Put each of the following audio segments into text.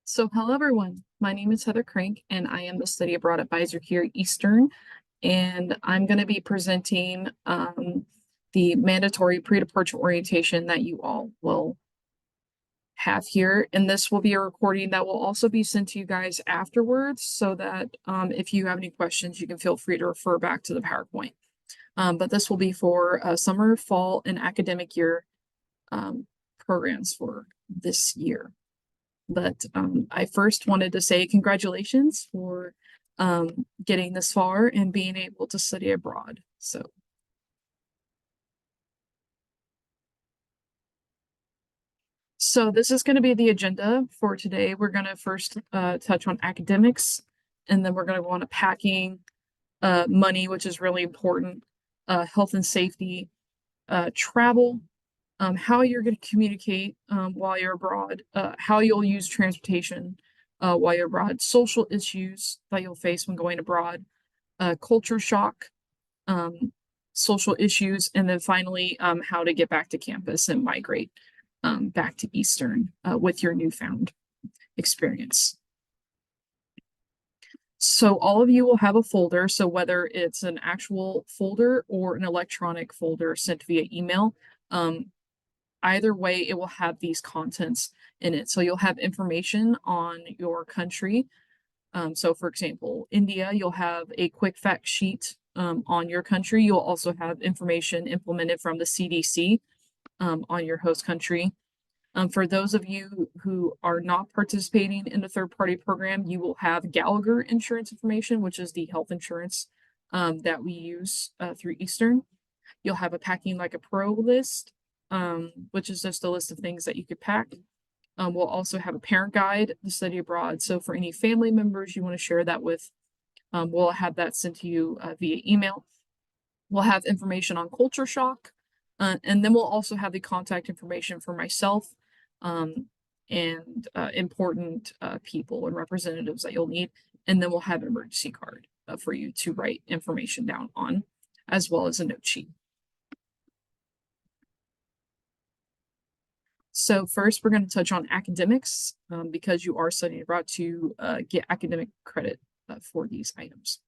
So, hello everyone. My name is Heather Crank, and I am the Study Abroad Advisor here at Eastern. And I'm going to be presenting the mandatory pre-departure orientation that you all will have here. And this will be a recording that will also be sent to you guys afterwards, so that if you have any questions, you can feel free to refer back to the PowerPoint. But this will be for summer, fall, and academic year programs for this year. But I first wanted to say congratulations for getting this far and being able to study abroad. So this is going to be the agenda for today. We're going to first touch on academics, and then we're going to go on to packing, money, which is really important, health and safety, travel, how you're going to communicate while you're abroad, how you'll use transportation while you're abroad, social issues that you'll face when going abroad, culture shock, social issues, and then finally, how to get back to campus and migrate back to Eastern with your newfound experience. So all of you will have a folder. So whether it's an actual folder or an electronic folder sent via email, either way, it will have these contents in it. So you'll have information on your country. So for example, India, you'll have a quick fact sheet on your country. You'll also have information implemented from the CDC on your host country. For those of you who are not participating in the third-party program, you will have Gallagher insurance information, which is the health insurance that we use through Eastern. You'll have a Packing Like a Pro list, which is just a list of things that you could pack. We'll also have a parent guide to study abroad. So for any family members you want to share that with, we'll have that sent to you via email. We'll have information on culture shock, and then we'll also have the contact information for myself and important people and representatives that you'll need. And then we'll have an emergency card for you to write information down on, as well as a note sheet. So first, we're going to touch on academics because you are studying abroad to get academic credit for these items.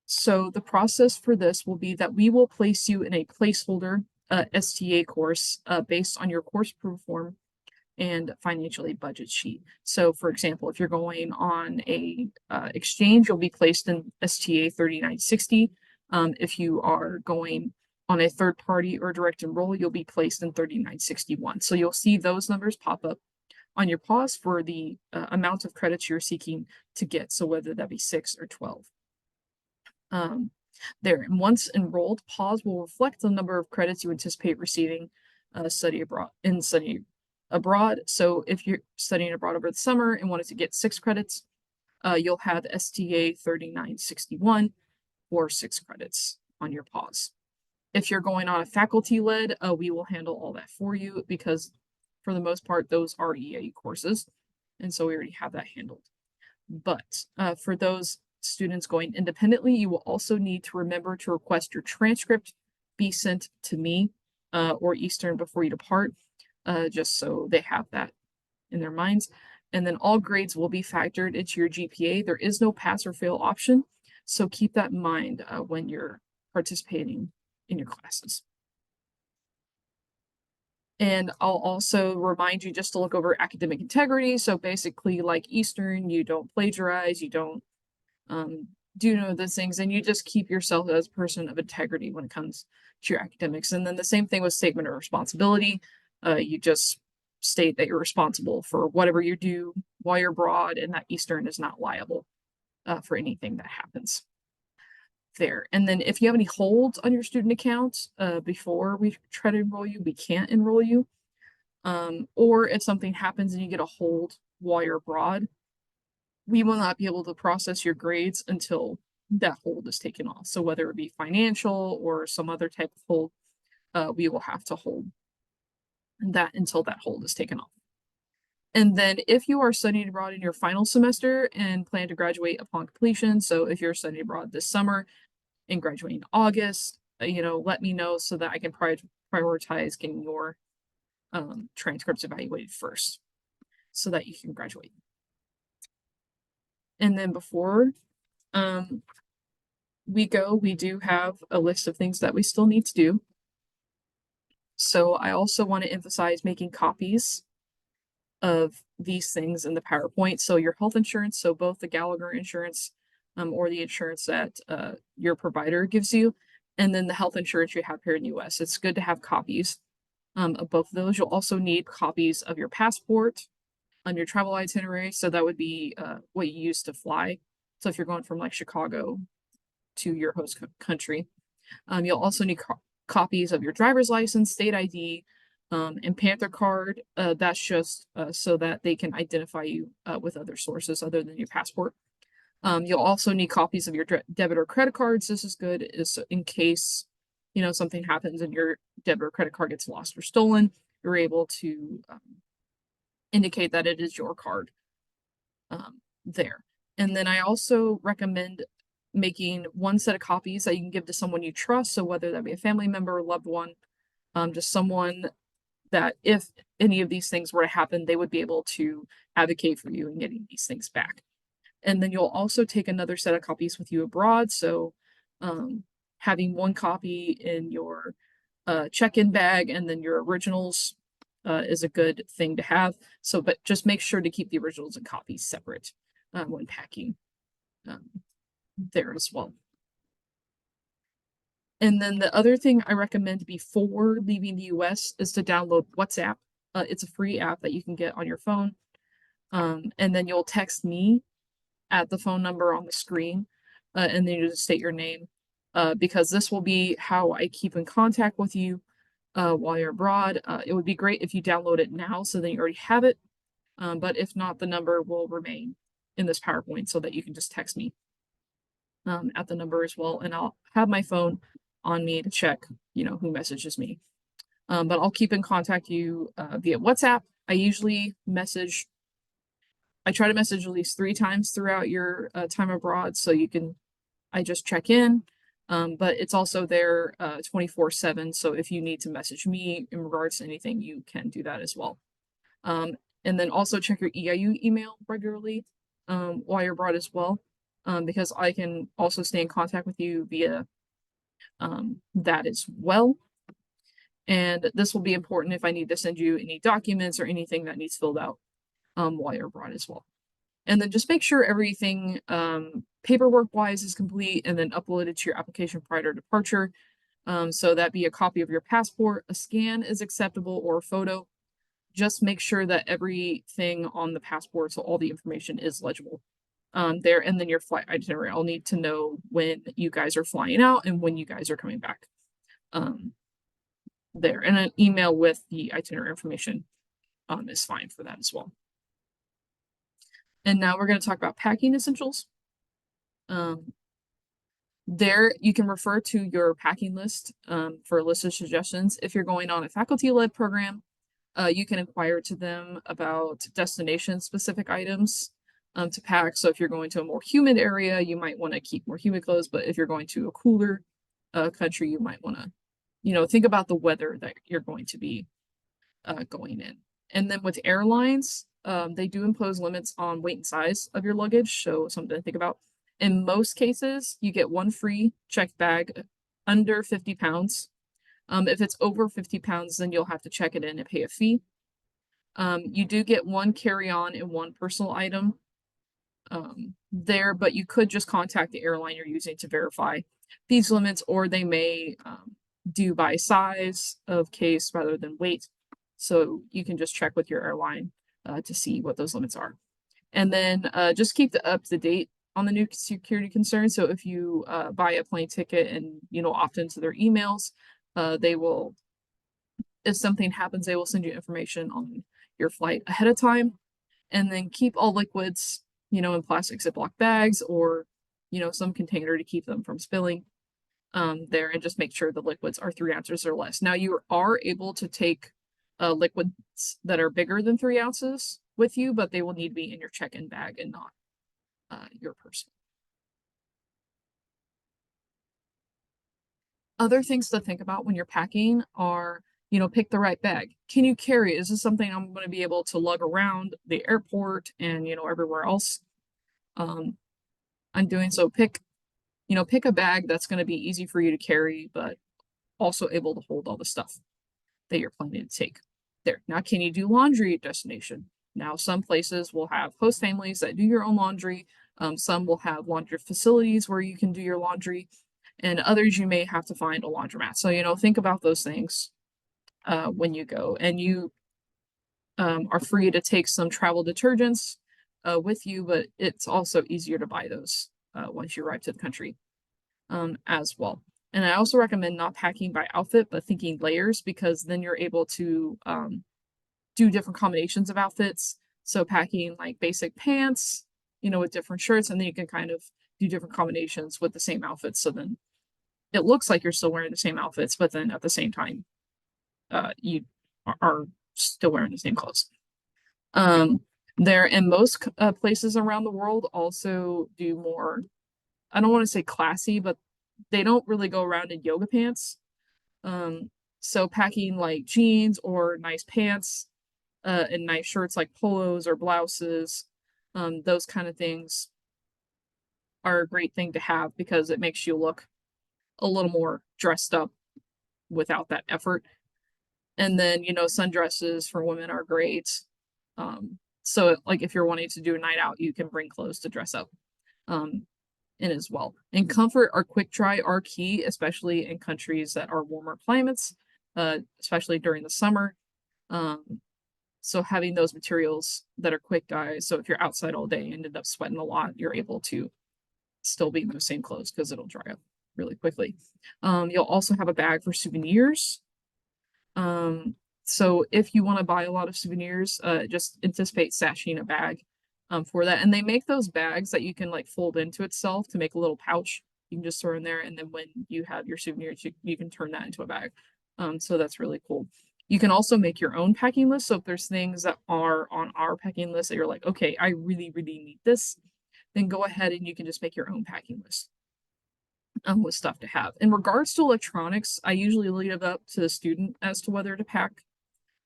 So the process for this will be that we will place you in a placeholder STA course based on your course proof form and financial aid budget sheet. So for example, if you're going on a exchange, you'll be placed in STA 3960. If you are going on a third party or direct enroll, you'll be placed in 3961. So you'll see those numbers pop up on your PAWS for the amount of credits you're seeking to get. So whether that be 6 or 12. There, and once enrolled, PAWS will reflect the number of credits you anticipate receiving study abroad. So if you're studying abroad over the summer and wanted to get 6 credits, you'll have STA 3961 for 6 credits on your PAWS. If you're going on a faculty-led, we will handle all that for you because for the most part, those are EA courses. And so we already have that handled. But for those students going independently, you will also need to remember to request your transcript be sent to me or Eastern before you depart, just so they have that in their minds. And then all grades will be factored into your GPA. There is no pass or fail option. So keep that in mind when you're participating in your classes. And I'll also remind you just to look over academic integrity. So basically, like Eastern, you don't plagiarize, you don't do those things, and you just keep yourself as a person of integrity when it comes to your academics. And then the same thing with statement of responsibility. You just state that you're responsible for whatever you do while you're abroad and that Eastern is not liable for anything that happens there. And then if you have any holds on your student account before we try to enroll you, we can't enroll you. Or if something happens and you get a hold while you're abroad, we will not be able to process your grades until that hold is taken off. So whether it be financial or some other type of hold, we will have to hold that until that hold is taken off. And then if you are studying abroad in your final semester and plan to graduate upon completion, so if you're studying abroad this summer and graduating in August, let me know so that I can prioritize getting your transcripts evaluated first. so that you can graduate. And then before we go, we do have a list of things that we still need to do. So I also want to emphasize making copies of these things in the PowerPoint. So your health insurance, so both the Gallagher insurance or the insurance that your provider gives you, and then the health insurance you have here in the US. It's good to have copies of both of those. You'll also need copies of your passport on your travel itinerary. So that would be what you use to fly. So if you're going from like Chicago to your host country, you'll also need copies of your driver's license, state ID, and Panther card. That's just so that they can identify you with other sources other than your passport. You'll also need copies of your debit or credit cards. This is good is in case, you know, something happens and your debit or credit card gets lost or stolen, you're able to indicate that it is your card there. And then I also recommend making one set of copies that you can give to someone you trust. So whether that be a family member or loved one, just someone that if any of these things were to happen, they would be able to advocate for you in getting these things back. And then you'll also take another set of copies with you abroad. So having one copy in your check-in bag and then your originals is a good thing to have. So, but just make sure to keep the originals and copies separate when packing there as well. And then the other thing I recommend before leaving the US is to download WhatsApp. It's a free app that you can get on your phone. And then you'll text me at the phone number on the screen, and then you just state your name, because this will be how I keep in contact with you while you're abroad. It would be great if you download it now so that you already have it. But if not, the number will remain in this PowerPoint so that you can just text me at the number as well. And I'll have my phone on me to check, you know, who messages me. But I'll keep in contact you via WhatsApp. I try to message at least 3 times throughout your time abroad. So I just check in. But it's also there 24/7. So if you need to message me in regards to anything, you can do that as well. And then also check your EIU email regularly while you're abroad as well, because I can also stay in contact with you via that as well. And this will be important if I need to send you any documents or anything that needs filled out while you're abroad as well. And then just make sure everything paperwork wise is complete and then uploaded to your application prior to departure. So that be a copy of your passport, a scan is acceptable, or a photo. Just make sure that everything on the passport, so all the information is legible there. And then your flight itinerary. I'll need to know when you guys are flying out and when you guys are coming back there. And an email with the itinerary information is fine for that as well. And now we're going to talk about packing essentials. There you can refer to your packing list for a list of suggestions. If you're going on a faculty-led program, you can inquire to them about destination-specific items to pack. So if you're going to a more humid area, you might want to keep more humid clothes. But if you're going to a cooler country, you might want to, you know, think about the weather that you're going to be going in. And then with airlines, they do impose limits on weight and size of your luggage, so something to think about. In most cases, you get one free checked bag under 50 pounds. If it's over 50 pounds, then you'll have to check it in and pay a fee. You do get one carry-on and one personal item there, but you could just contact the airline you're using to verify these limits, or they may do by size of case rather than weight. So you can just check with your airline to see what those limits are. And then just keep up to date on the new security concerns. So if you buy a plane ticket and, you know, opt into their emails, they will, if something happens, they will send you information on your flight ahead of time. And then keep all liquids, you know, in plastic Ziploc bags or, you know, some container to keep them from spilling there, and just make sure the liquids are 3 ounces or less. Now you are able to take liquids that are bigger than 3 ounces with you, but they will need to be in your check-in bag and not your person. Other things to think about when you're packing are, pick the right bag. Can you carry it? Is this something I'm going to be able to lug around the airport and, everywhere else? I'm doing so. Pick a bag that's going to be easy for you to carry, but also able to hold all the stuff that you're planning to take there. Now, can you do laundry at destination? Now, some places will have host families that do your own laundry. Some will have laundry facilities where you can do your laundry, and others you may have to find a laundromat. So, think about those things when you go, and you are free to take some travel detergents with you, but it's also easier to buy those once you arrive to the country as well. And I also recommend not packing by outfit, but thinking layers, because then you're able to do different combinations of outfits. So packing like basic pants, with different shirts, and then you can kind of do different combinations with the same outfits. So then it looks like you're still wearing the same outfits, but then at the same time, you are still wearing the same clothes. There in most places around the world also do more, I don't want to say classy, but they don't really go around in yoga pants. So packing like jeans or nice pants, and nice shirts like polos or blouses, those kind of things are a great thing to have because it makes you look a little more dressed up without that effort. And then, sundresses for women are great. So like if you're wanting to do a night out, you can bring clothes to dress up. In as well. And comfort or quick dry are key, especially in countries that are warmer climates, especially during the summer. So having those materials that are quick dry, so if you're outside all day and end up sweating a lot, you're able to still be in those same clothes because it'll dry up really quickly. You'll also have a bag for souvenirs. So if you want to buy a lot of souvenirs, just anticipate stashing a bag for that. And they make those bags that you can like fold into itself to make a little pouch. You can just throw in there, and then when you have your souvenirs, you can turn that into a bag. So that's really cool. You can also make your own packing list. So if there's things that are on our packing list that you're like, okay, I really, really need this, then go ahead and you can just make your own packing list with stuff to have. In regards to electronics, I usually leave it up to the student as to whether to pack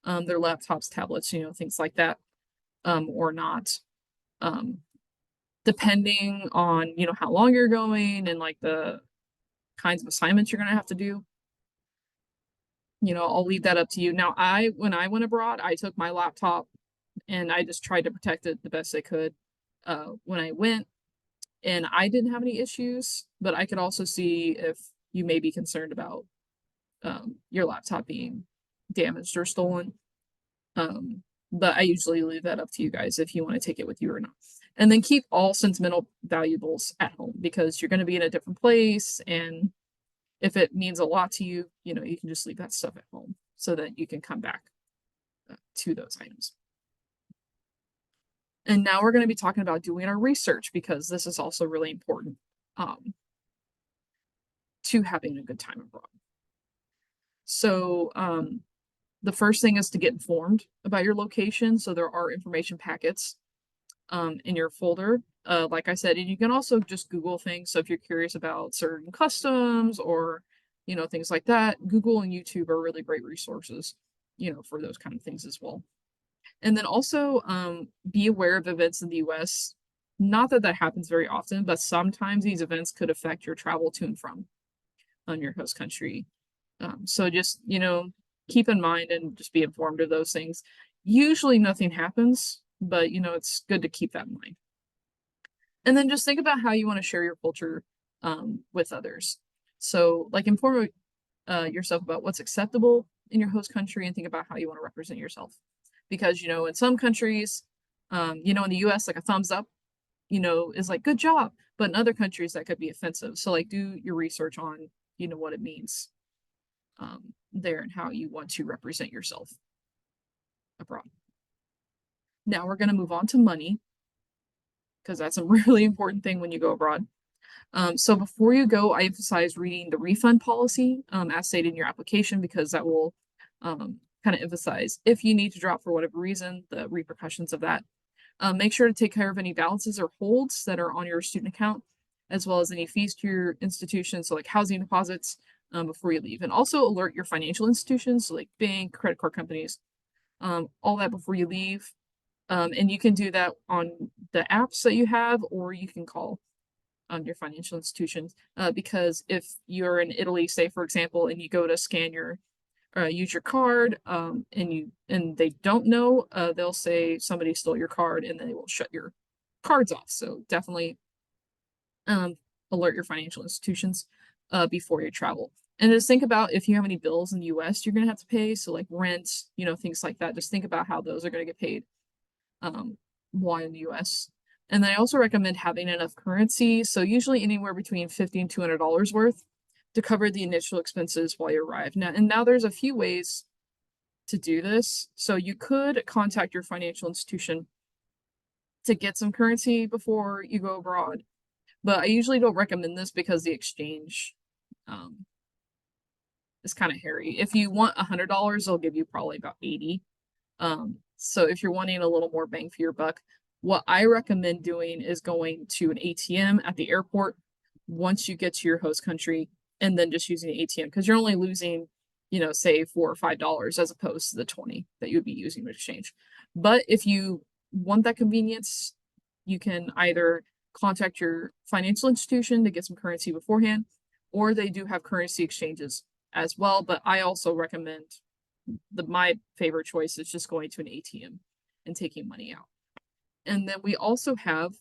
their laptops, tablets, things like that, or not. Depending on, how long you're going and like the kinds of assignments you're going to have to do. I'll leave that up to you. Now, when I went abroad, I took my laptop and I just tried to protect it the best I could when I went. And I didn't have any issues, but I could also see if you may be concerned about your laptop being damaged or stolen. But I usually leave that up to you guys if you want to take it with you or not. And then keep all sentimental valuables at home because you're going to be in a different place. And if it means a lot to you, you can just leave that stuff at home so that you can come back to those items. And now we're going to be talking about doing our research because this is also really important to having a good time abroad. So the first thing is to get informed about your location. So there are information packets in your folder. Like I said, and you can also just Google things. So if you're curious about certain customs or, things like that, Google and YouTube are really great resources, for those kind of things as well. And then also be aware of events in the US. Not that happens very often, but sometimes these events could affect your travel to and from on your host country. So just, keep in mind and just be informed of those things. Usually nothing happens, but it's good to keep that in mind. And then just think about how you want to share your culture with others. So like inform yourself about what's acceptable in your host country and think about how you want to represent yourself. Because, in some countries, in the US, like a thumbs up, is like good job. But in other countries that could be offensive. So like do your research on, what it means there and how you want to represent yourself abroad. Now we're going to move on to money because that's a really important thing when you go abroad. So before you go, I emphasize reading the refund policy as stated in your application because that will kind of emphasize if you need to drop for whatever reason, the repercussions of that. Make sure to take care of any balances or holds that are on your student account, as well as any fees to your institution, so like housing deposits, before you leave. And also alert your financial institutions, so like bank, credit card companies, all that before you leave. And you can do that on the apps that you have, or you can call your financial institutions. Because if you're in Italy, say for example, and you go to scan your use your card, and they don't know, they'll say somebody stole your card, and then they will shut your cards off. So definitely um, alert your financial institutions before you travel. And just think about if you have any bills in the US you're gonna have to pay. So like rent, things like that. Just think about how those are gonna get paid while in the US. And then I also recommend having enough currency. So usually anywhere between $50 and $200 worth to cover the initial expenses while you arrive. Now there's a few ways to do this. So you could contact your financial institution to get some currency before you go abroad. But I usually don't recommend this because the exchange um, is kind of hairy. If you want $100, they'll give you probably about 80. So if you're wanting a little more bang for your buck, what I recommend doing is going to an ATM at the airport once you get to your host country, and then just using the ATM, because you're only losing, say $4 or $5 as opposed to the 20 that you'd be using to exchange. But if you want that convenience, you can either contact your financial institution to get some currency beforehand, or they do have currency exchanges as well. But I also recommend my favorite choice is just going to an ATM and taking money out. And then we also have,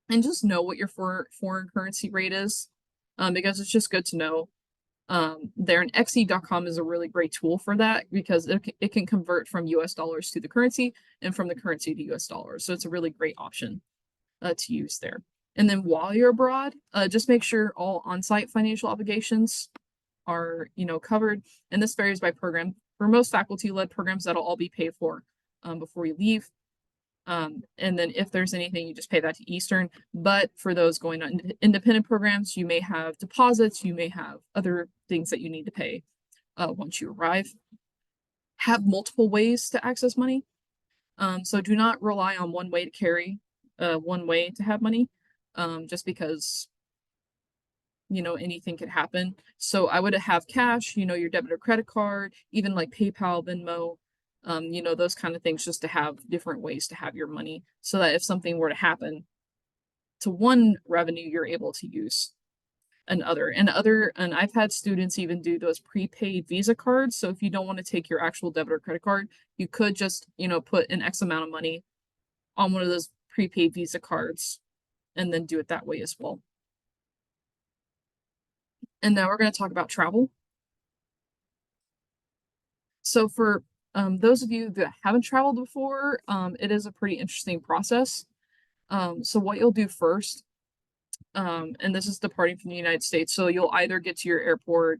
and just know what your foreign currency rate is, because it's just good to know. There, and xe.com is a really great tool for that, because it can convert from US dollars to the currency and from the currency to US dollars. So it's a really great option to use there. And then while you're abroad, just make sure all on-site financial obligations are, covered. And this varies by program. For most faculty-led programs, that'll all be paid for before you leave. And then if there's anything, you just pay that to Eastern. But for those going on independent programs, you may have deposits, you may have other things that you need to pay once you arrive. Have multiple ways to access money. So do not rely on one way to carry, one way to have money, just because anything could happen. So I would have cash, your debit or credit card, even like PayPal, Venmo, those kind of things, just to have different ways to have your money, so that if something were to happen to one revenue, you're able to use another. And I've had students even do those prepaid Visa cards. So if you don't want to take your actual debit or credit card, you could just, put an X amount of money on one of those prepaid Visa cards and then do it that way as well. And now we're going to talk about travel. So for those of you that haven't traveled before, it is a pretty interesting process. So what you'll do first, and this is departing from the United States, so you'll either get to your airport.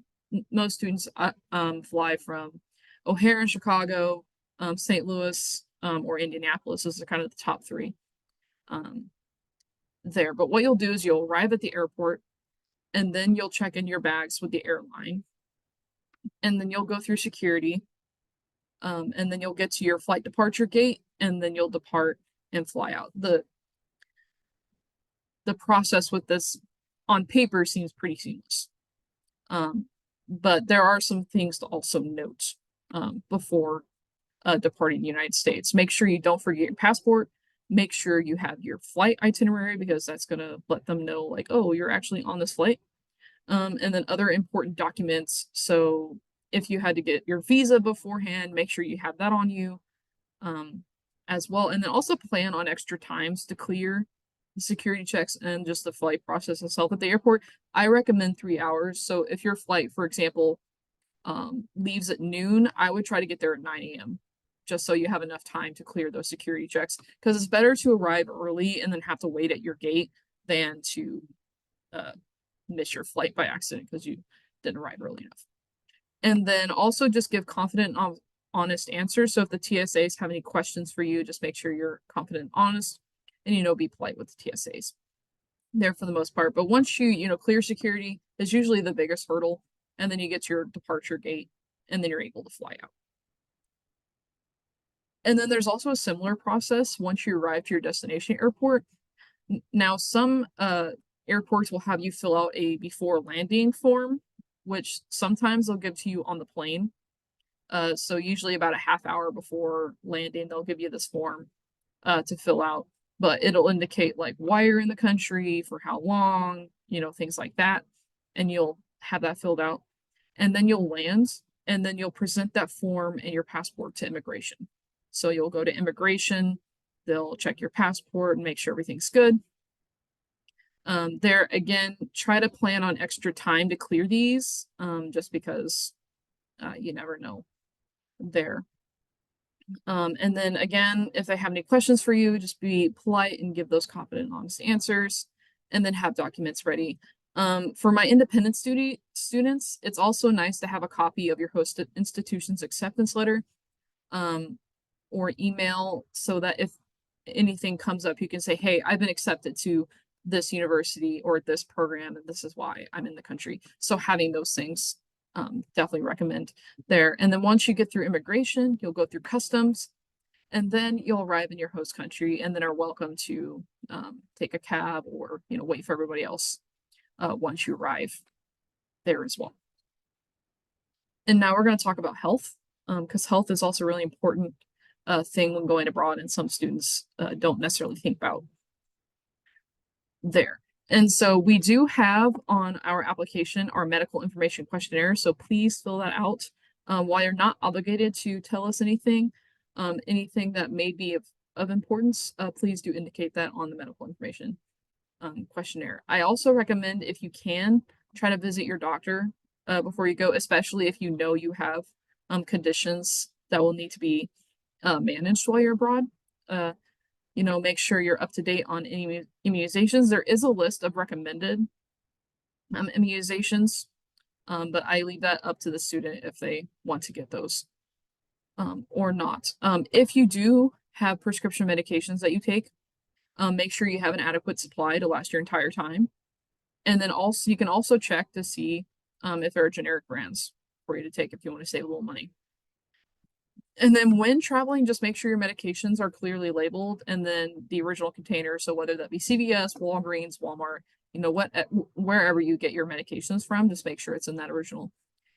Most students fly from O'Hare in Chicago, St. Louis, or Indianapolis. Those are kind of the top three there. But what you'll do is you'll arrive at the airport, and then you'll check in your bags with the airline, and then you'll go through security, and then you'll get to your flight departure gate, and then you'll depart and fly out. The process with this on paper seems pretty seamless. But there are some things to also note before departing the United States. Make sure you don't forget your passport. Make sure you have your flight itinerary, because that's going to let them know, like, oh, you're actually on this flight. And then other important documents. So if you had to get your visa beforehand, make sure you have that on you as well. And then also plan on extra times to clear the security checks and just the flight process itself at the airport. I recommend 3 hours. So if your flight, for example, leaves at noon, I would try to get there at 9 a.m. just so you have enough time to clear those security checks, because it's better to arrive early and then have to wait at your gate than to miss your flight by accident because you didn't arrive early enough. And then also just give confident and honest answers. So if the TSAs have any questions for you, just make sure you're confident and honest, and be polite with the TSAs there for the most part. But once you clear security is usually the biggest hurdle, and then you get to your departure gate, and then you're able to fly out. And then there's also a similar process once you arrive to your destination airport. Now some airports will have you fill out a before landing form, which sometimes they'll give to you on the plane. So usually about a half hour before landing, they'll give you this form to fill out, but it'll indicate like why you're in the country, for how long, things like that. And you'll have that filled out. And then you'll land, and then you'll present that form and your passport to immigration. So you'll go to immigration, they'll check your passport and make sure everything's good. There again, try to plan on extra time to clear these, just because you never know there. And then again, if they have any questions for you, just be polite and give those confident, honest answers, and then have documents ready. For my independent students, it's also nice to have a copy of your host institution's acceptance letter, or email, so that if anything comes up, you can say, hey, I've been accepted to this university or this program, and this is why I'm in the country. So having those things, definitely recommend there. And then once you get through immigration, you'll go through customs, and then you'll arrive in your host country, and then are welcome to take a cab or wait for everybody else once you arrive there as well. And now we're going to talk about health, because health is also a really important thing when going abroad, and some students don't necessarily think about there. And so we do have on our application our medical information questionnaire, so please fill that out. While you're not obligated to tell us anything, anything that may be of importance, please do indicate that on the medical information questionnaire. I also recommend, if you can, try to visit your doctor before you go, especially if you know you have conditions that will need to be managed while you're abroad. Make sure you're up to date on any immunizations. There is a list of recommended immunizations, but I leave that up to the student if they want to get those or not. If you do have prescription medications that you take, make sure you have an adequate supply to last your entire time. And then also, you can also check to see if there are generic brands for you to take if you want to save a little money. And then when traveling, just make sure your medications are clearly labeled, and then the original container. So whether that be CVS, Walgreens, Walmart, wherever you get your medications from, just make sure it's in that original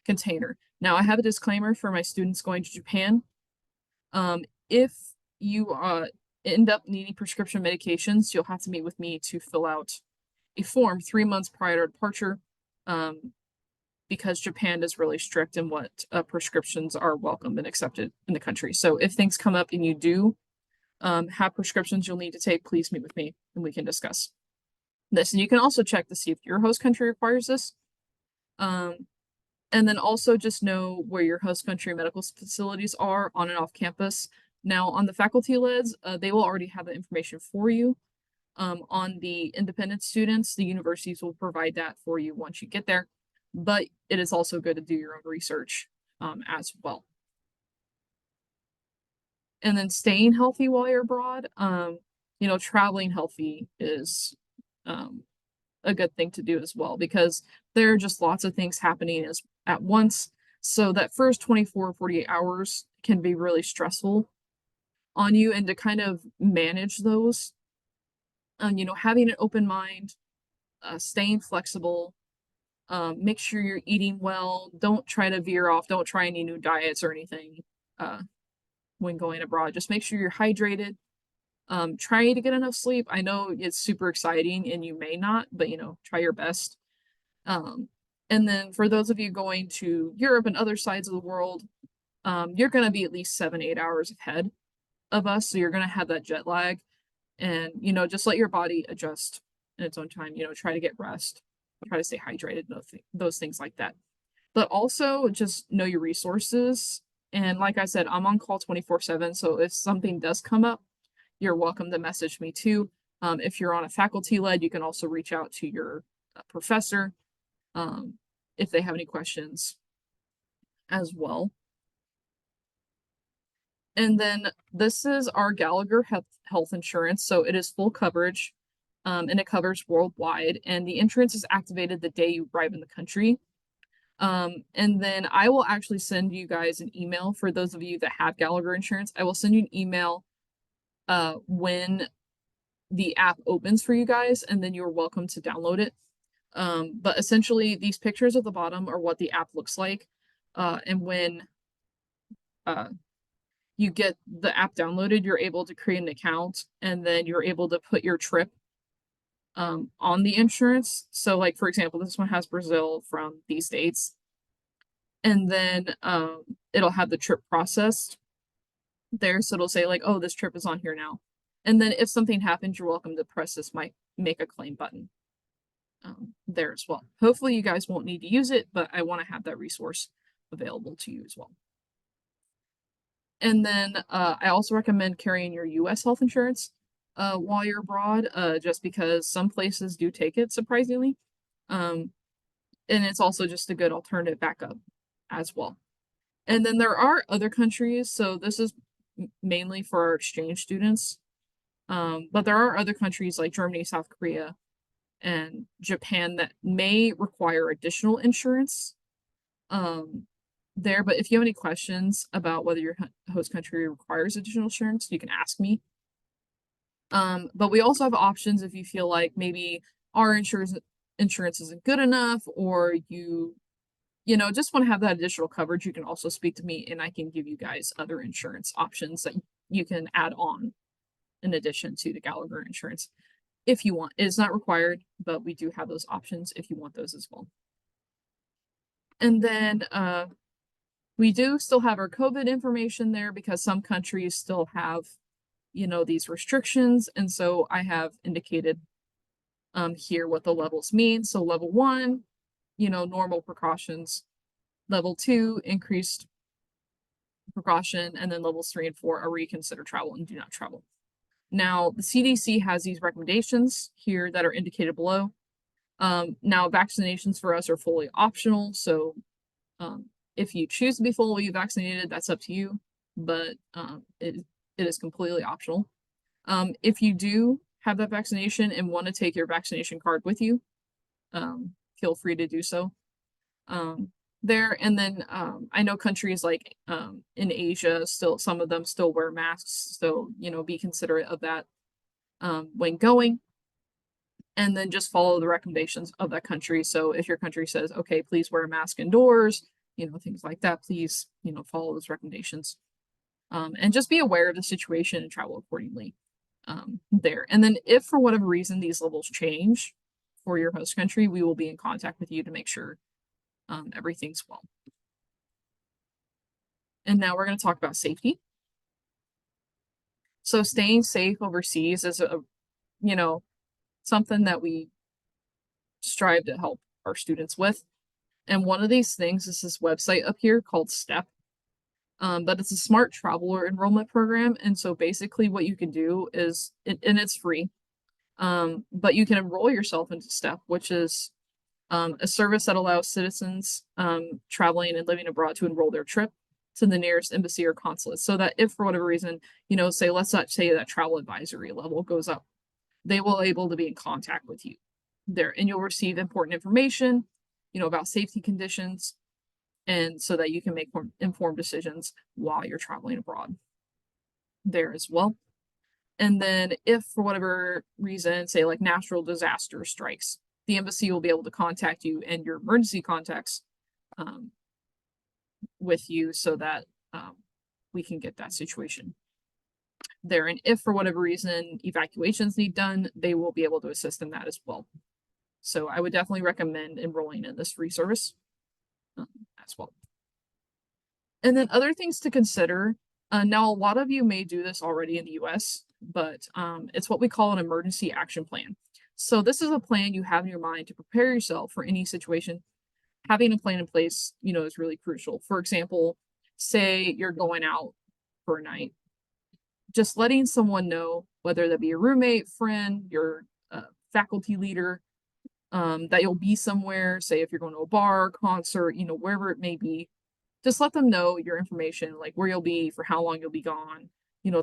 container. Now, I have a disclaimer for my students going to Japan. If you end up needing prescription medications, you'll have to meet with me to fill out a form 3 months prior to departure, because Japan is really strict in what prescriptions are welcome and accepted in the country. So if things come up and you do have prescriptions you'll need to take, please meet with me and we can discuss this. And you can also check to see if your host country requires this. And then also just know where your host country medical facilities are on and off campus. Now, on the faculty LEDs, they will already have the information for you. On the independent students, the universities will provide that for you once you get there, but it is also good to do your own research as well. And then staying healthy while you're abroad, traveling healthy is a good thing to do as well, because there are just lots of things happening at once. So that first 24, 48 hours can be really stressful on you, and to kind of manage those, having an open mind, staying flexible, make sure you're eating well. Don't try to veer off. Don't try any new diets or anything when going abroad. Just make sure you're hydrated. Try to get enough sleep. I know it's super exciting and you may not, but try your best. And then for those of you going to Europe and other sides of the world, you're going to be at least 7-8 hours ahead of us. So you're going to have that jet lag, and, just let your body adjust in its own time. Try to get rest, try to stay hydrated, those things like that. But also just know your resources. And like I said, I'm on call 24/7. So if something does come up, you're welcome to message me too. If you're on a faculty led, you can also reach out to your professor if they have any questions as well. And then this is our Gallagher health insurance. So it is full coverage, and it covers worldwide, and the insurance is activated the day you arrive in the country. And then I will actually send you guys an email for those of you that have Gallagher insurance. I will send you an email when the app opens for you guys, and then you're welcome to download it. But essentially these pictures at the bottom are what the app looks like. And when you get the app downloaded, you're able to create an account and then you're able to put your trip on the insurance. So like, for example, this one has Brazil from these dates. And then it'll have the trip processed there. So it'll say like, oh, this trip is on here now. And then if something happens, you're welcome to press this make a claim button there as well. Hopefully you guys won't need to use it, but I want to have that resource available to you as well. And then I also recommend carrying your US health insurance while you're abroad, just because some places do take it surprisingly. And it's also just a good alternative backup as well. And then there are other countries, so this is mainly for our exchange students. But there are other countries like Germany, South Korea, and Japan that may require additional insurance there. But if you have any questions about whether your host country requires additional insurance, you can ask me. But we also have options if you feel like maybe our insurance isn't good enough, or you just want to have that additional coverage. You can also speak to me and I can give you guys other insurance options that you can add on in addition to the Gallagher insurance if you want. It is not required, but we do have those options if you want those as well. And then we do still have our COVID information there because some countries still have, these restrictions. And so I have indicated here what the levels mean. So level 1, normal precautions. Level 2, increased precaution. And then levels 3 and 4 are reconsider travel and do not travel. Now, the CDC has these recommendations here that are indicated below. Now, vaccinations for us are fully optional. So if you choose to be fully vaccinated, that's up to you, but it is completely optional. If you do have that vaccination and want to take your vaccination card with you, feel free to do so there. And then I know countries like in Asia, still some of them still wear masks, so be considerate of that when going. And then just follow the recommendations of that country. So if your country says, okay, please wear a mask indoors, things like that, please, follow those recommendations. And just be aware of the situation and travel accordingly there. And then if for whatever reason these levels change for your host country, we will be in contact with you to make sure everything's well. And now we're going to talk about safety. So staying safe overseas is something that we strive to help our students with. And one of these things is this website up here called STEP. But it's a smart traveler enrollment program. And so basically what you can do is, and it's free, but you can enroll yourself into STEP, which is a service that allows citizens traveling and living abroad to enroll their trip to the nearest embassy or consulate. So that if for whatever reason, say, let's not say that travel advisory level goes up, they will able to be in contact with you there, and you'll receive important information, about safety conditions, and so that you can make more informed decisions while you're traveling abroad there as well. And then if for whatever reason, say like natural disaster strikes, the embassy will be able to contact you and your emergency contacts with you so that we can get that situation there. And if for whatever reason evacuations need done, they will be able to assist in that as well. So I would definitely recommend enrolling in this free service as well. And then other things to consider. Now, a lot of you may do this already in the US, but it's what we call an emergency action plan. So this is a plan you have in your mind to prepare yourself for any situation. Having a plan in place, is really crucial. For example, say you're going out for a night. Just letting someone know, whether that be a roommate, friend, your faculty leader, that you'll be somewhere, say if you're going to a bar, concert, wherever it may be, just let them know your information, like where you'll be, for how long you'll be gone,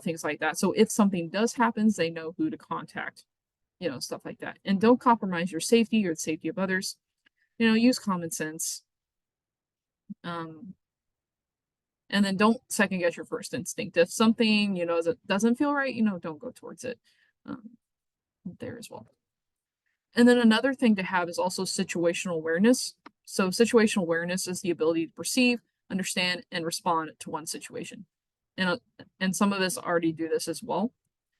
things like that. So if something does happen, they know who to contact, stuff like that. And don't compromise your safety or the safety of others. Use common sense. And then don't second guess your first instinct. If something, doesn't feel right, don't go towards it there as well. And then another thing to have is also situational awareness. So situational awareness is the ability to perceive, understand, and respond to one situation. And some of us already do this as well,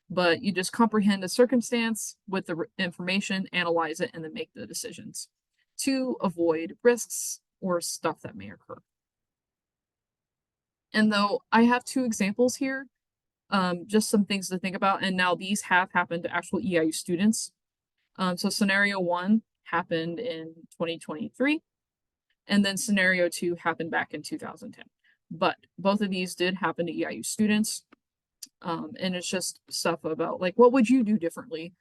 but you just comprehend a circumstance with the information, analyze it, and then make the decisions to avoid risks or stuff that may occur. And though I have two examples here, just some things to think about, and now these have happened to actual EIU students. So scenario one happened in 2023, and then scenario two happened back in 2010. But both of these did happen to EIU students. And it's just stuff about like, what would you do differently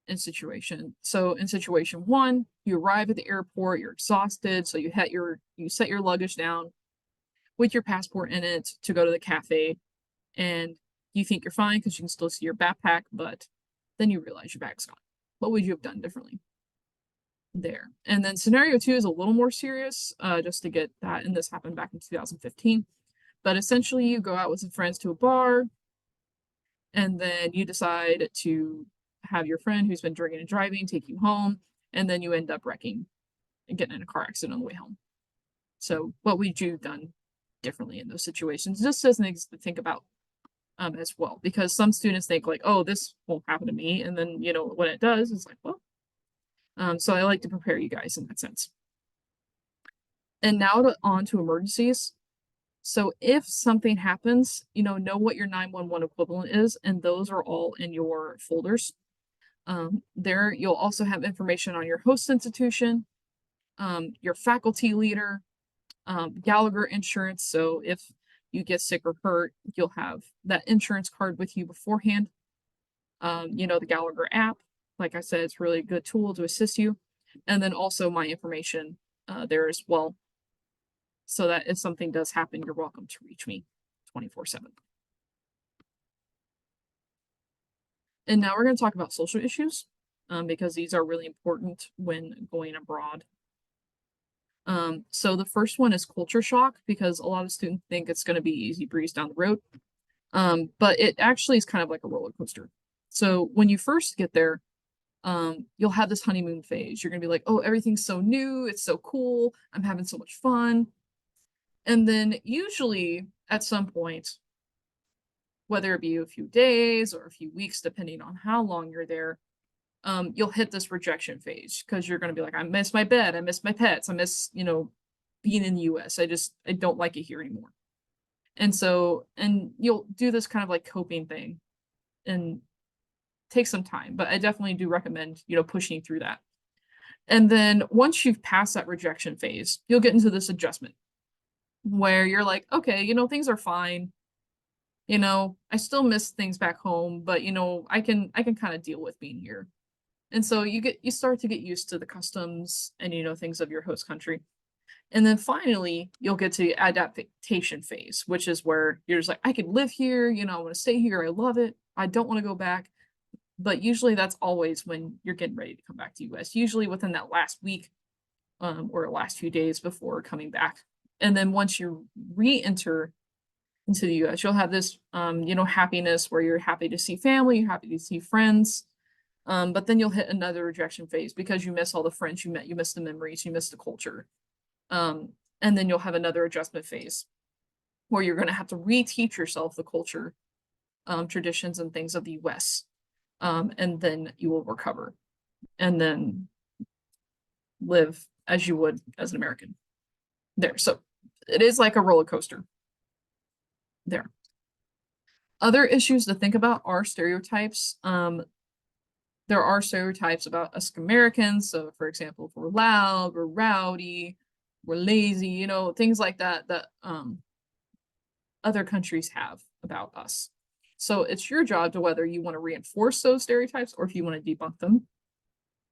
in situation? So in situation one, you arrive at the airport, you're exhausted, so you set your luggage down with your passport in it to go to the cafe, and you think you're fine because you can still see your backpack, but then you realize your bag's gone. What would you have done differently there? And then scenario two is a little more serious, just to get that, and this happened back in 2015. But essentially, you go out with some friends to a bar, and then you decide to have your friend who's been drinking and driving take you home, and then you end up wrecking and getting in a car accident on the way home. So what would you have done differently in those situations? Just as things to think about as well, because some students think like, oh, this won't happen to me, and then when it does, it's like, well. So I like to prepare you guys in that sense. And now on to emergencies. So if something happens, know what your 911 equivalent is, and those are all in your folders. There, you'll also have information on your host institution, your faculty leader, Gallagher insurance. So if you get sick or hurt, you'll have that insurance card with you beforehand. The Gallagher app, like I said, it's really a good tool to assist you. And then also my information there as well, so that if something does happen, you're welcome to reach me 24/7. And now we're going to talk about social issues, because these are really important when going abroad. So the first one is culture shock, because a lot of students think it's going to be easy breeze down the road. But it actually is kind of like a roller coaster. So when you first get there, you'll have this honeymoon phase. You're gonna be like, oh, everything's so new, it's so cool, I'm having so much fun. And then usually at some point, whether it be a few days or a few weeks, depending on how long you're there, you'll hit this rejection phase, because you're gonna be like, I miss my bed, I miss my pets, I miss, being in the US. I don't like it here anymore. And you'll do this kind of like coping thing and take some time, but I definitely do recommend, pushing through that. And then once you've passed that rejection phase, you'll get into this adjustment where you're like, okay, things are fine. I still miss things back home, but I can kind of deal with being here. And so you start to get used to the customs and things of your host country. And then finally, you'll get to the adaptation phase, which is where you're just like, I could live here, I want to stay here, I love it, I don't want to go back. But usually that's always when you're getting ready to come back to US, usually within that last week, or last few days before coming back. And then once you re-enter into the US, you'll have this, happiness where you're happy to see family, you're happy to see friends. But then you'll hit another rejection phase because you miss all the friends you met, you miss the memories, you miss the culture. And then you'll have another adjustment phase where you're going to have to reteach yourself the culture, traditions and things of the US. And then you will recover and then live as you would as an American there. So it is like a roller coaster there. Other issues to think about are stereotypes. There are stereotypes about us Americans. So for example, if we're loud, we're rowdy, we're lazy, things like that, other countries have about us. So it's your job to whether you want to reinforce those stereotypes or if you want to debunk them.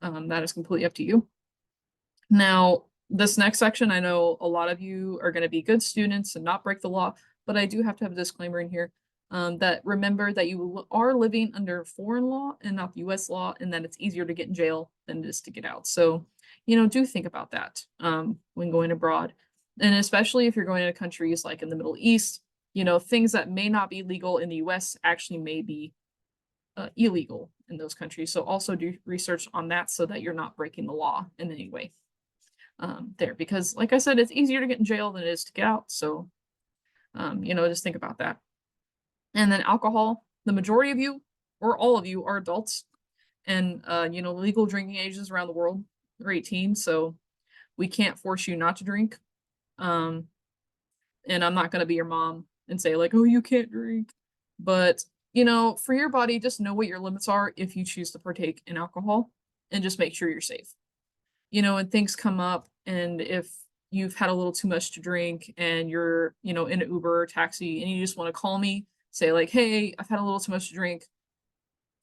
That is completely up to you. Now, this next section, I know a lot of you are going to be good students and not break the law, but I do have to have a disclaimer in here, that remember that you are living under foreign law and not the US law, and that it's easier to get in jail than it is to get out. So, do think about that when going abroad. And especially if you're going to countries like in the Middle East, things that may not be legal in the US actually may be illegal in those countries. So also do research on that so that you're not breaking the law in any way there. Because like I said, it's easier to get in jail than it is to get out. So, just think about that. And then alcohol, the majority of you or all of you are adults and, legal drinking ages around the world are 18. So we can't force you not to drink. Um, and I'm not going to be your mom and say like, oh, you can't drink. But, for your body, just know what your limits are if you choose to partake in alcohol and just make sure you're safe. When things come up and if you've had a little too much to drink and you're, in an Uber or taxi and you just want to call me, say like, hey, I've had a little too much to drink.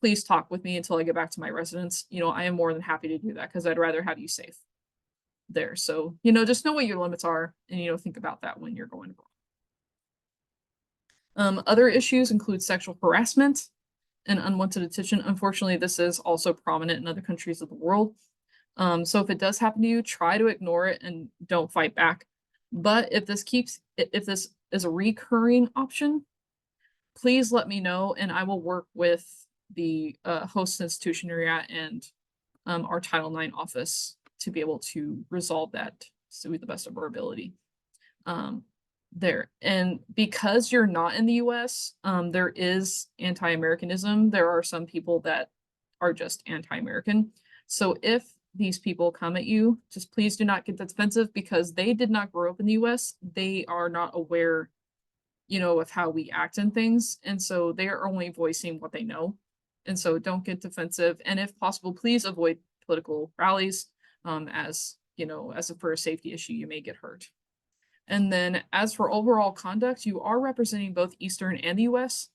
Please talk with me until I get back to my residence. I am more than happy to do that because I'd rather have you safe there. So, just know what your limits are and, think about that when you're going abroad. Other issues include sexual harassment and unwanted attention. Unfortunately, this is also prominent in other countries of the world. So if it does happen to you, try to ignore it and don't fight back. But if this is a recurring option, please let me know and I will work with the host institution you're at and our Title IX office to be able to resolve that to the best of our ability. There. And because you're not in the US, there is anti-Americanism. There are some people that are just anti-American. So if these people come at you, just please do not get defensive because they did not grow up in the US. They are not aware, of how we act and things. And so they are only voicing what they know. And so don't get defensive. And if possible, please avoid political rallies as for a safety issue, you may get hurt. And then as for overall conduct, you are representing both Eastern and the US.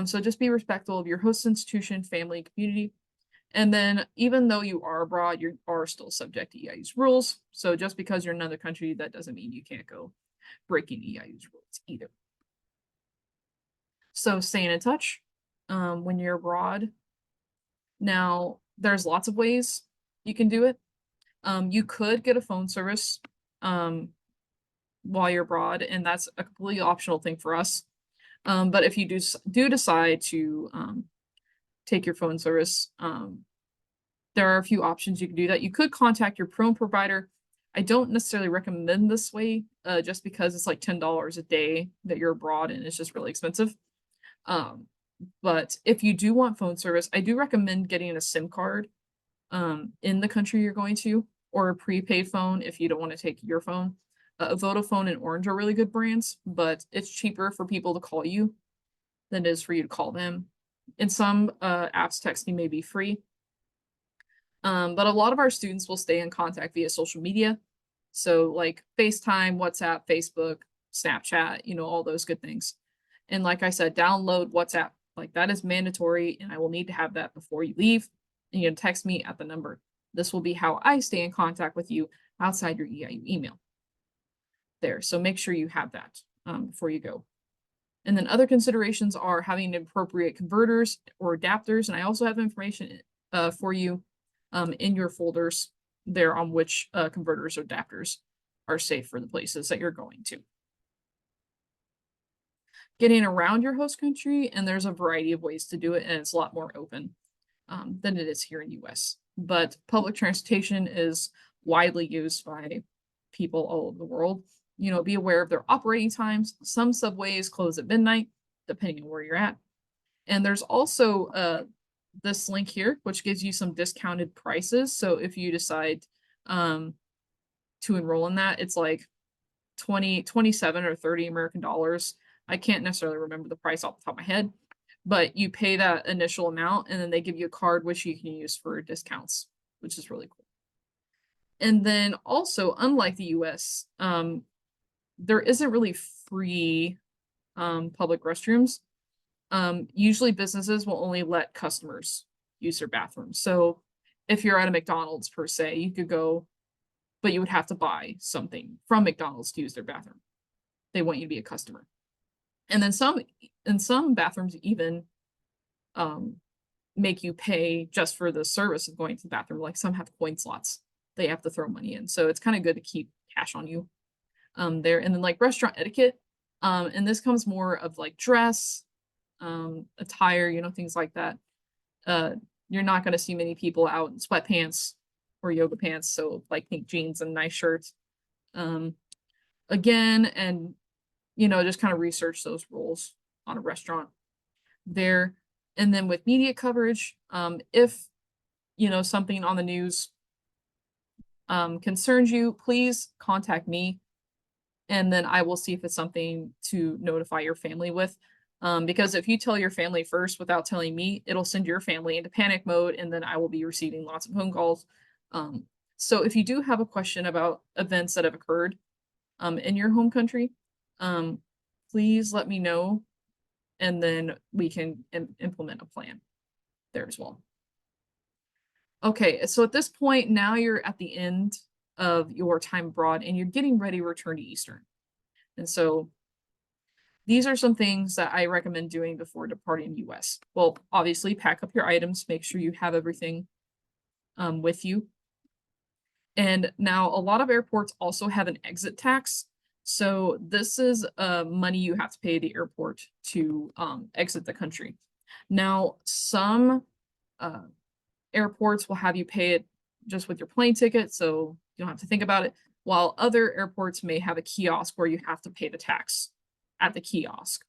So just be respectful of your host institution, family, community. And then even though you are abroad, you are still subject to EIU's rules. So just because you're in another country, that doesn't mean you can't go breaking EIU's rules either. So staying in touch when you're abroad. Now, there's lots of ways you can do it. You could get a phone service while you're abroad, and that's a completely optional thing for us. But if you do decide to take your phone service, there are a few options you can do that. You could contact your phone provider. I don't necessarily recommend this way, just because it's like $10 a day that you're abroad and it's just really expensive. But if you do want phone service, I do recommend getting a SIM card in the country you're going to, or a prepaid phone if you don't want to take your phone. Vodafone and Orange are really good brands, but it's cheaper for people to call you than it is for you to call them. In some apps, texting may be free. But a lot of our students will stay in contact via social media. So like FaceTime, WhatsApp, Facebook, Snapchat, all those good things. And like I said, download WhatsApp. Like that is mandatory and I will need to have that before you leave. And you can text me at the number. This will be how I stay in contact with you outside your EIU email. There. So make sure you have that before you go. And then other considerations are having appropriate converters or adapters. And I also have information for you in your folders there on which converters or adapters are safe for the places that you're going to. Getting around your host country, and there's a variety of ways to do it, and it's a lot more open than it is here in the US. But public transportation is widely used by people all over the world. Be aware of their operating times. Some subways close at midnight, depending on where you're at. And there's also this link here, which gives you some discounted prices. So if you decide to enroll in that, it's like 27 or 30 American dollars. I can't necessarily remember the price off the top of my head, but you pay that initial amount and then they give you a card which you can use for discounts, which is really cool. And then also, unlike the US, there isn't really free public restrooms. Usually businesses will only let customers use their bathrooms. So if you're at a McDonald's per se, you could go, but you would have to buy something from McDonald's to use their bathroom. They want you to be a customer. And then some bathrooms even make you pay just for the service of going to the bathroom. Like some have coin slots. They have to throw money in. So it's kind of good to keep cash on you there. And then like restaurant etiquette. And this comes more of like dress, attire, things like that. you're not going to see many people out in sweatpants or yoga pants. So like pink jeans and nice shirts. Again, and just kind of research those rules on a restaurant there. And then with media coverage, if something on the news concerns you, please contact me, and then I will see if it's something to notify your family with. Because if you tell your family first without telling me, it'll send your family into panic mode, and then I will be receiving lots of phone calls. So if you do have a question about events that have occurred in your home country, please let me know, and then we can implement a plan there as well. Okay, so at this point, now you're at the end of your time abroad and you're getting ready to return to Eastern. And so these are some things that I recommend doing before departing the US. Well, obviously, pack up your items, make sure you have everything with you. And now a lot of airports also have an exit tax. So this is money you have to pay the airport to exit the country. Now, some airports will have you pay it just with your plane ticket, so you don't have to think about it, while other airports may have a kiosk where you have to pay the tax at the kiosk,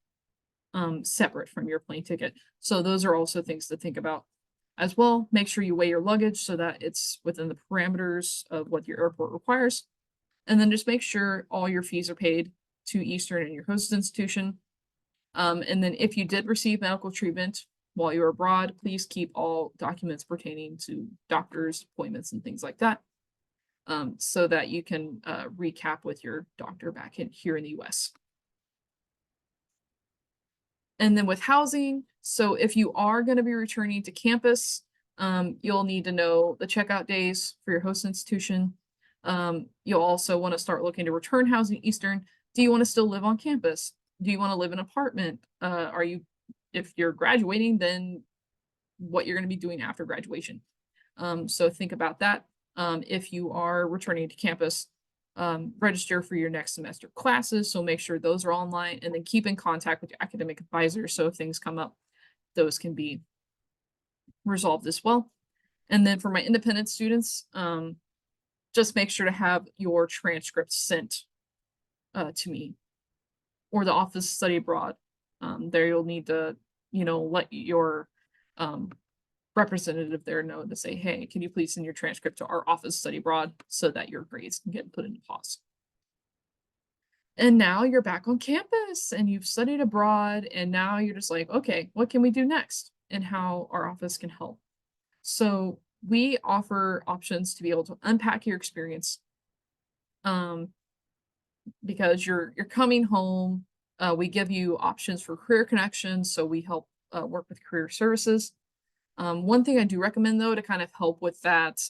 separate from your plane ticket. So those are also things to think about as well. Make sure you weigh your luggage so that it's within the parameters of what your airport requires. And then just make sure all your fees are paid to Eastern and your host institution. And then if you did receive medical treatment while you're abroad, please keep all documents pertaining to doctors, appointments, and things like that, so that you can recap with your doctor back here in the US. And then with housing, so if you are going to be returning to campus, you'll need to know the checkout days for your host institution. You'll also want to start looking to return housing Eastern. Do you want to still live on campus? Do you want to live in an apartment? If you're graduating, then what you're going to be doing after graduation. So think about that. If you are returning to campus, register for your next semester classes. So make sure those are online, and then keep in contact with your academic advisor. So if things come up, those can be resolved as well. And then for my independent students, just make sure to have your transcripts sent to me or the Office of Study Abroad. There you'll need to, let your representative there know to say, hey, can you please send your transcript to our Office of Study Abroad so that your grades can get put into pause. And now you're back on campus and you've studied abroad, and now you're just like, okay, what can we do next and how our office can help? So we offer options to be able to unpack your experience, because you're coming home. We give you options for career connections, so we help work with career services. One thing I do recommend, though, to kind of help with that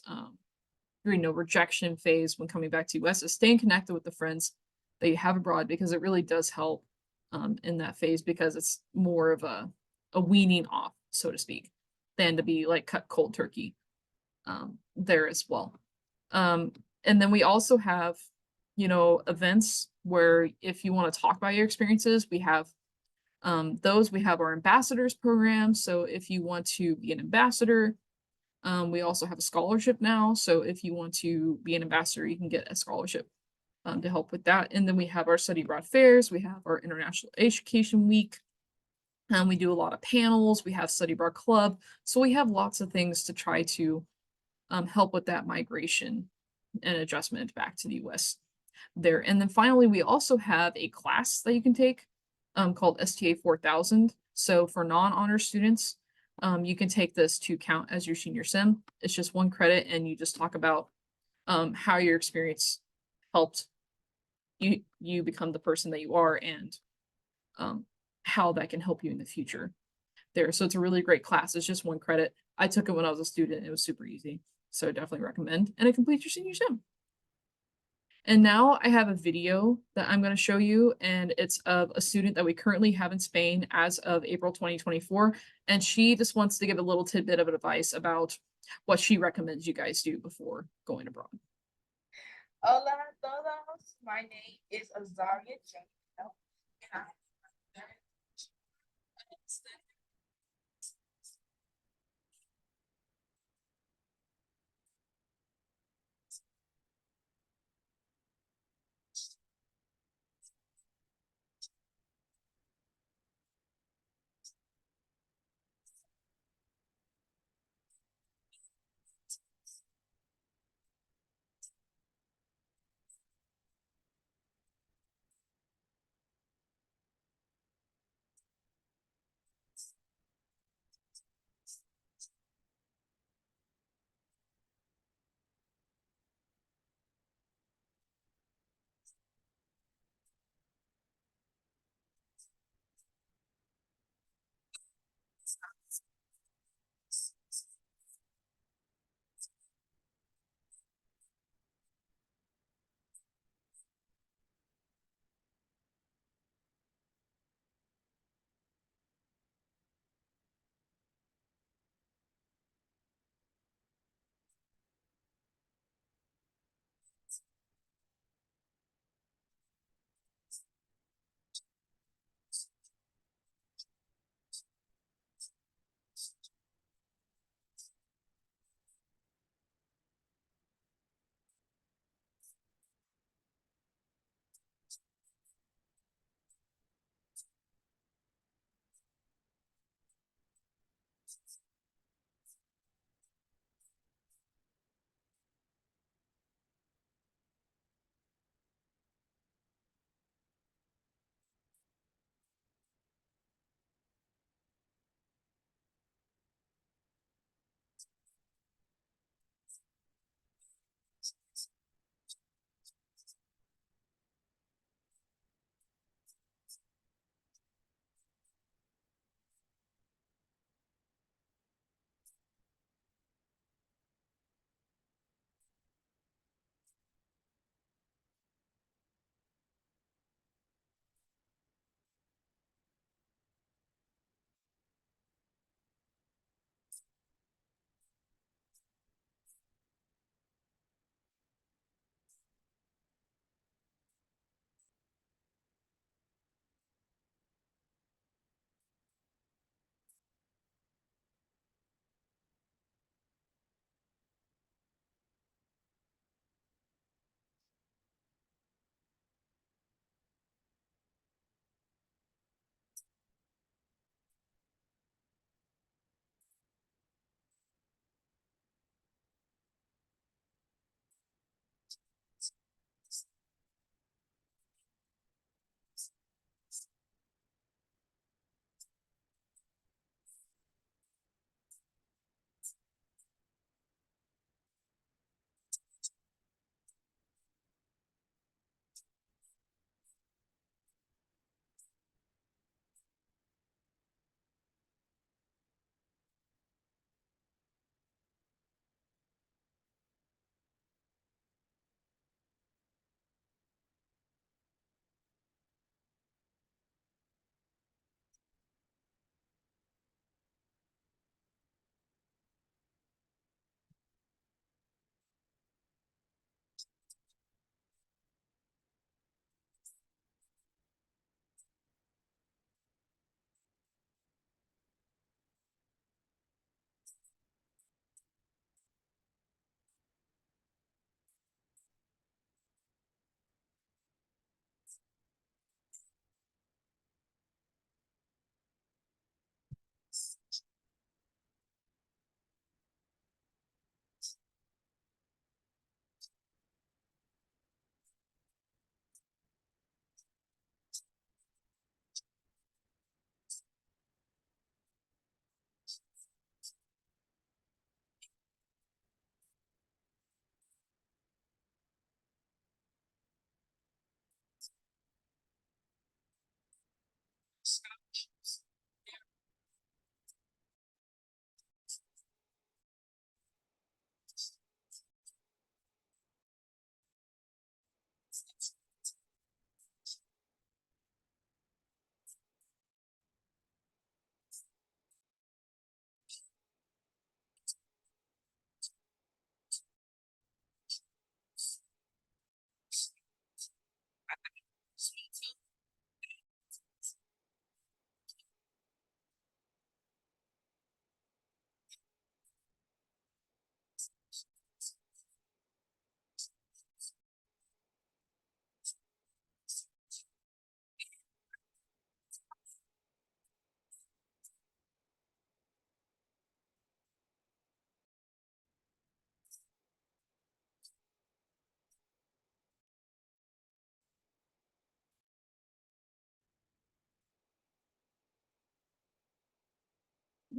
rejection phase when coming back to US, is staying connected with the friends that you have abroad, because it really does help in that phase, because it's more of a weaning off, so to speak, than to be like cut cold turkey there as well. And then we also have events where if you want to talk about your experiences, we have those. We have our ambassadors program. So if you want to be an ambassador, we also have a scholarship now. So if you want to be an ambassador, you can get a scholarship to help with that. And then we have our study abroad fairs. We have our International Education Week. We do a lot of panels. We have study abroad club. So we have lots of things to try to help with that migration and adjustment back to the US there. And then finally, we also have a class that you can take called STA 4000. So for non-honor students, you can take this to count as your senior sim. It's just 1 credit, and you just talk about how your experience helped you become the person that you are, and how that can help you in the future there. So it's a really great class. It's just 1 credit. I took it when I was a student. It was super easy. So definitely recommend, and it completes your senior sim. And now I have a video that I'm going to show you, and it's of a student that we currently have in Spain as of April 2024. And she just wants to give a little tidbit of advice about what she recommends you guys do before going abroad. Hola a todos. My name is Azaria Janko, and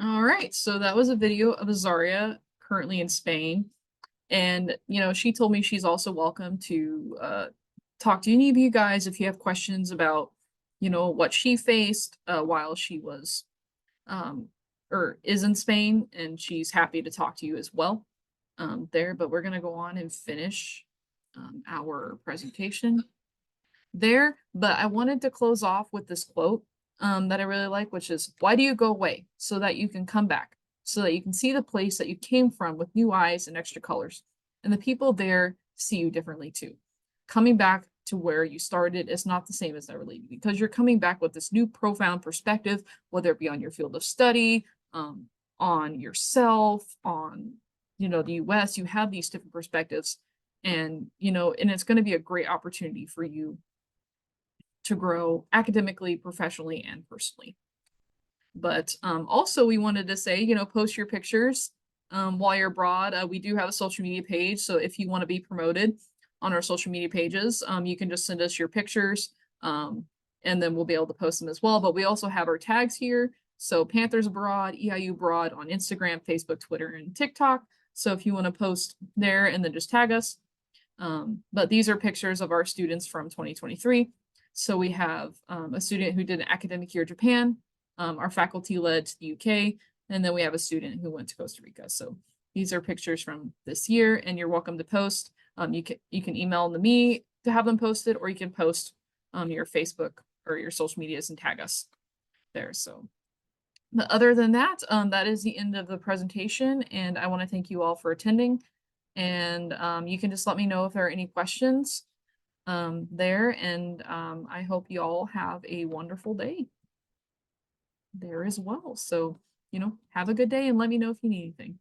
All right, so that was a video of Azaria currently in Spain. And, she told me she's also welcome to talk to any of you guys if you have questions about, what she faced while she was um, or is in Spain, and she's happy to talk to you as well there. But we're going to go on and finish our presentation there. But I wanted to close off with this quote that I really like, which is, why do you go away? So that you can come back, so that you can see the place that you came from with new eyes and extra colors. And the people there see you differently too. Coming back to where you started is not the same as never leaving, because you're coming back with this new profound perspective, whether it be on your field of study, on yourself, on, the US. You have these different perspectives, and, and it's going to be a great opportunity for you to grow academically, professionally, and personally. But also we wanted to say, post your pictures while you're abroad. We do have a social media page, so if you want to be promoted on our social media pages, you can just send us your pictures, and then we'll be able to post them as well. But we also have our tags here. So Panthers Abroad, EIU Abroad on Instagram, Facebook, Twitter, and TikTok. So if you want to post there and then just tag us. But these are pictures of our students from 2023. So we have a student who did an academic year Japan. Our faculty led to the UK, and then we have a student who went to Costa Rica. So these are pictures from this year, and you're welcome to post. You can email them to me to have them posted, or you can post your Facebook or your social medias and tag us there. So, but other than that, that is the end of the presentation, and I want to thank you all for attending. And you can just let me know if there are any questions there, and I hope you all have a wonderful day there as well. So, have a good day and let me know if you need anything.